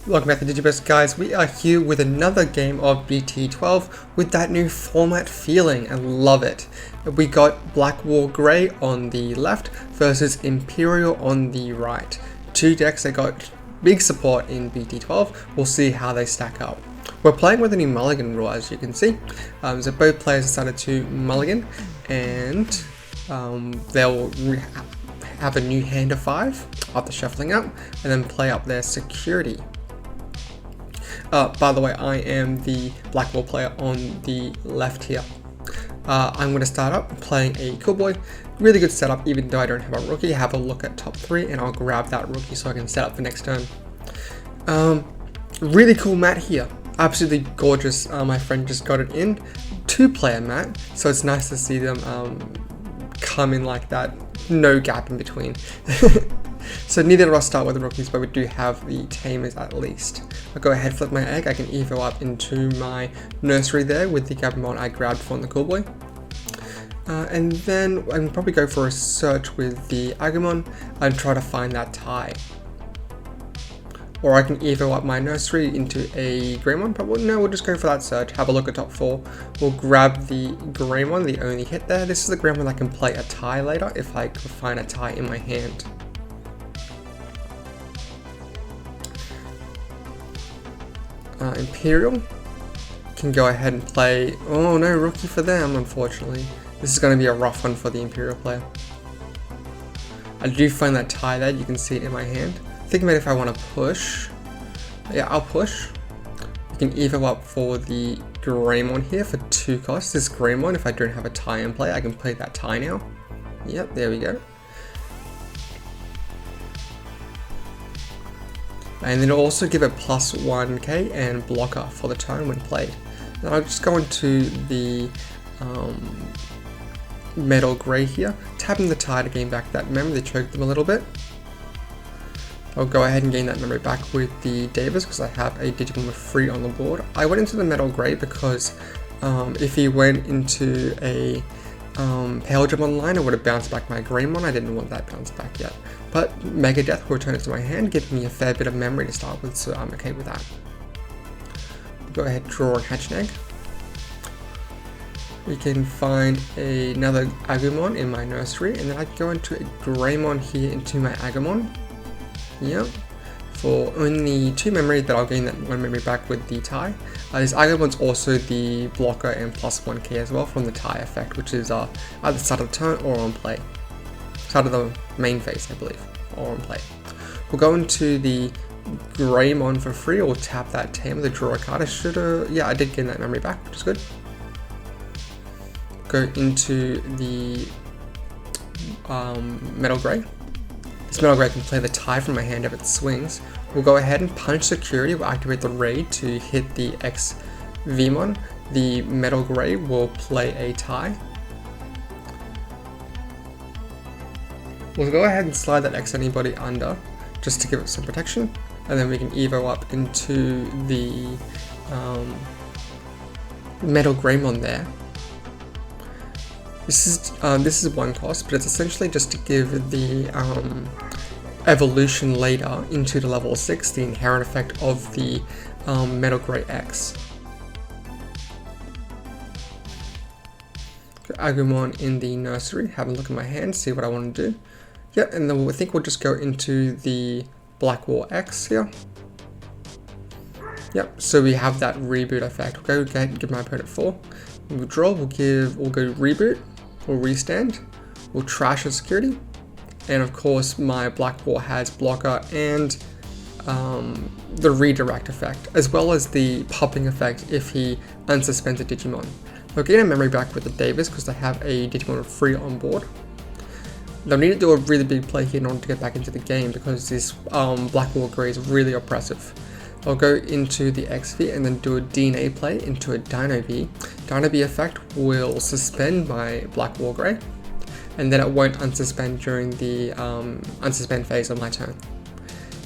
Welcome back to Digiburst, guys. We are here with another game of BT12 with that new format feeling. I love it. We got BlackWarGrey on the left versus Imperial on the right. Two decks that got big support in BT12. We'll see how they stack up. We're playing with a new mulligan rule, as you can see. So both players decided to mulligan, and they'll have a new hand of 5 after shuffling up, and then play up their security. By the way, I am the BlackWar player on the left here. I'm going to start up playing a cool boy. Really good setup, even though I don't have a rookie. Have a look at top 3 and I'll grab that rookie so I can set up for next turn. Really cool mat here. Absolutely gorgeous. My friend just got it in. 2-player mat, so it's nice to see them come in like that. No gap in between. So neither of us start with the rookies, but we do have the tamers at least. I'll go ahead, flip my egg. I can evo up into my nursery there with the Digimon I grabbed from the cool boy. And then I can probably go for a search with the Agumon and try to find that tie. Or I can evo up my nursery into a Greymon. Probably no, we'll just go for that search. Have a look at top 4. We'll grab the Greymon, the only hit there. This is the Greymon that can play a tie later if I could find a tie in my hand. Imperial can go ahead and play. Oh, no rookie for them, unfortunately. This is going to be a rough one for the Imperial player. I do find that tie there. You can see it in my hand. Think about if I want to push. Yeah, I'll push. You can evo up for the Greymon here for 2 costs. This Greymon, if I don't have a tie in play, I can play that tie now. Yep, there we go. And then it'll also give it plus 1k and blocker for the turn when played. Then I'll just go into the Metal Grey here, tapping the tie to gain back that memory. They choked them a little bit. I'll go ahead and gain that memory back with the Davis because I have a Digimon with 3 on the board. I went into the Metal Grey because if he went into a Pale Digimon line, it would have bounced back my Greymon. I didn't want that bounce back yet. But Mega Death will return it to my hand, giving me a fair bit of memory to start with, so I'm okay with that. Go ahead, draw and hatch an egg. We can find another Agumon in my nursery, and then I can go into a Greymon here into my Agumon. Yep. For only 2 memory, that I'll gain that 1 memory back with the tie. This Agumon's also the blocker and plus 1k as well from the tie effect, which is at the start of the turn or on play. Start of the main phase, I believe, or on play. We'll go into the Greymon for free, or tap that tamer to draw a card. Yeah, I did gain that memory back, which is good. Go into the Metal Grey. This Metal Grey can play the tie from my hand if it swings. We'll go ahead and punch security. We'll activate the raid to hit the X Vmon. The Metal Grey will play a tie. We'll go ahead and slide that X Anybody under just to give it some protection. And then we can evo up into the Metal Greymon there. This is 1 cost, but it's essentially just to give the evolution later into the level 6, the inherent effect of the Metal Grey X. Agumon in the nursery, have a look at my hand, see what I want to do. Yep, and then I think we'll just go into the BlackWar X here. Yep, so we have that reboot effect. We'll go ahead and give my opponent 4. We'll draw, we'll go reboot, we'll restand, we'll trash a security, and of course my BlackWar has blocker and the redirect effect, as well as the popping effect if he unsuspends a Digimon. I'll gain a memory back with the Davis because I have a Digimon with 3 on board. They'll need to do a really big play here in order to get back into the game because this BlackWarGrey is really oppressive. I'll go into the XV and then do a DNA play into a Dino V. Dino V effect will suspend my BlackWarGrey, and then it won't unsuspend during the unsuspend phase of my turn.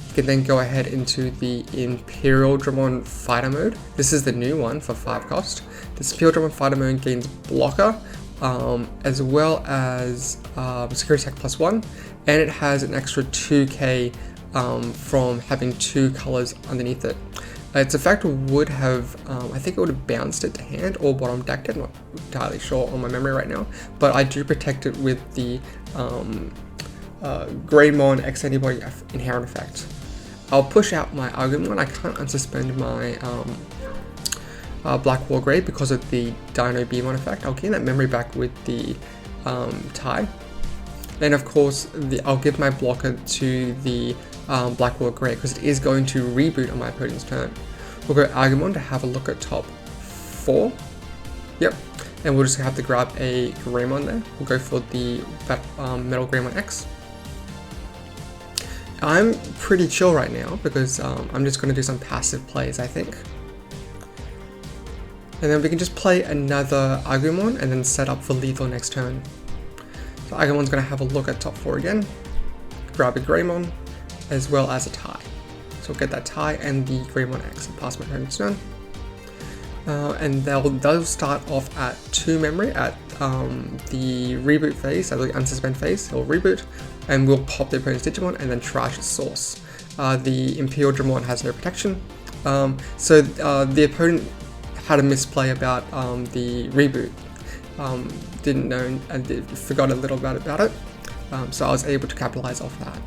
You can then go ahead into the Imperial Digimon Fighter mode. This is the new one for 5 cost. This Imperial Digimon Fighter mode gains blocker, as well as security attack plus 1, and it has an extra 2k from having 2 colors underneath it. Its effect would have, I think it would have bounced it to hand or bottom decked it, not entirely sure on my memory right now, but I do protect it with the Greymon X Antibody inherent effect. I'll push out my Agumon. I can't unsuspend my BlackWarGrey because of the Dino Beamon effect. I'll gain that memory back with the tie. Then of course, I'll give my blocker to the BlackWarGrey because it is going to reboot on my opponent's turn. We'll go Agumon to have a look at top 4. Yep, and we'll just have to grab a Greymon there. We'll go for the Metal Greymon X. I'm pretty chill right now because I'm just going to do some passive plays, I think. And then we can just play another Agumon and then set up for lethal next turn. So Agumon's going to have a look at top 4 again, grab a Greymon, as well as a tie. So we'll get that tie and the Greymon X and pass my turn next turn. And they'll start off at 2 memory at the reboot phase, at the unsuspend phase. It'll reboot, and we'll pop the opponent's Digimon and then trash its source. The Imperial Digimon has no protection, so the opponent had a misplay about the reboot. Didn't know and forgot a little bit about it, so I was able to capitalize off that.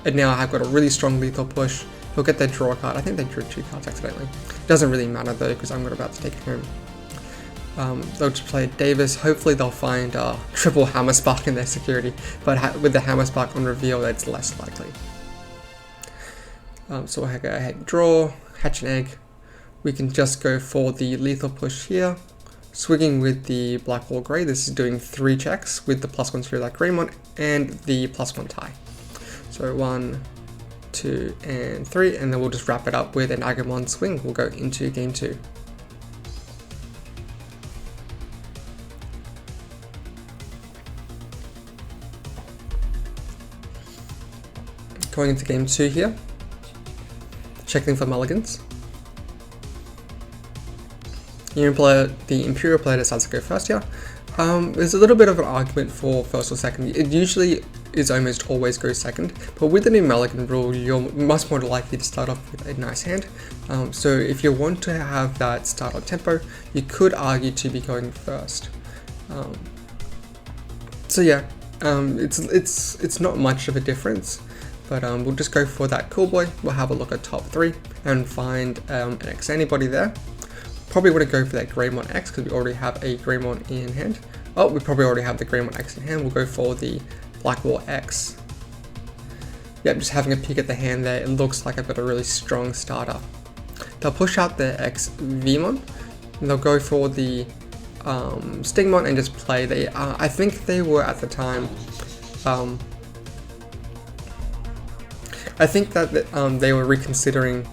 And now I've got a really strong lethal push. He'll get their draw a card. I think they drew 2 cards accidentally. Doesn't really matter though because I'm about to take it home. They'll just play Davis. Hopefully they'll find triple Hammer Spark in their security, but with the Hammer Spark on reveal, that's less likely. So we'll go ahead and draw, hatch an egg. We can just go for the lethal push here, swinging with the BlackWarGrey. This is doing 3 checks with the +1 through that Greymon and the +1 tie. So 1, 2, and 3, and then we'll just wrap it up with an Agumon swing. We'll go into game 2. Going into game 2 here, checking for mulligans. The Imperial player decides to go first here. There's a little bit of an argument for first or second. It usually is almost always go second, but with the new mulligan rule, you're much more likely to start off with a nice hand. So if you want to have that start on tempo, you could argue to be going first. So yeah, it's not much of a difference, but we'll just go for that cool boy. We'll have a look at top 3 and find an X antibody there. Probably want to go for that Greymon X because we already have a Greymon in hand. Oh, we probably already have the Greymon X in hand. We'll go for the BlackWar X. Yep, just having a peek at the hand there, it looks like I've got a really strong starter. They'll push out their X Vmon, and they'll go for the Stigmon and just play. I think they were at the time. I think that they were reconsidering,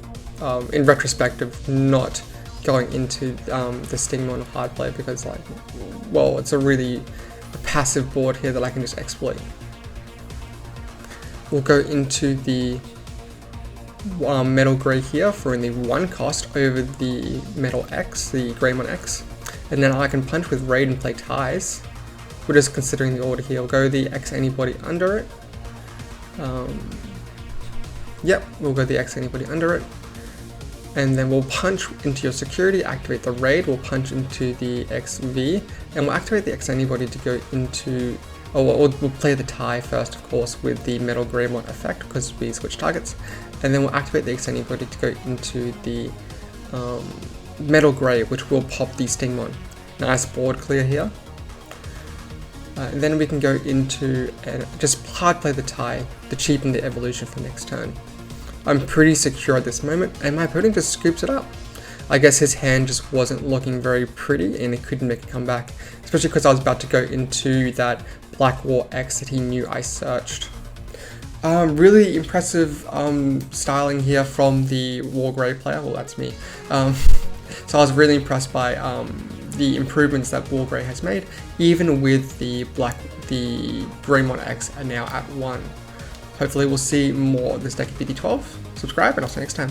in retrospective, not going into the Stigmon hard play because, like, well, it's a really passive board here that I can just exploit. We'll go into the Metal Grey here for only 1 cost over the Metal X, the Greymon X, and then I can punch with Raid and play ties. We're just considering the order here. We'll go the X Antibody under it. Yep, we'll go the X Antibody under it. And then we'll punch into your security, activate the Raid, we'll punch into the XV, and we'll activate the X Antibody to go into, we'll play the tie first, of course, with the Metal Greymon effect, because we switch targets, and then we'll activate the X Antibody to go into the Metal Grey, which will pop the Stigmon. Nice board clear here. And then we can go into and just hard play the tie to cheapen the evolution for next turn. I'm pretty secure at this moment, and my opponent just scoops it up. I guess his hand just wasn't looking very pretty and he couldn't make a comeback, especially because I was about to go into that BlackWar X that he knew I searched. Really impressive styling here from the WarGrey player, well that's me. So I was really impressed by the improvements that WarGrey has made, even with the Greymon X are now at 1. Hopefully we'll see more of this deck of BT12. Subscribe and I'll see you next time.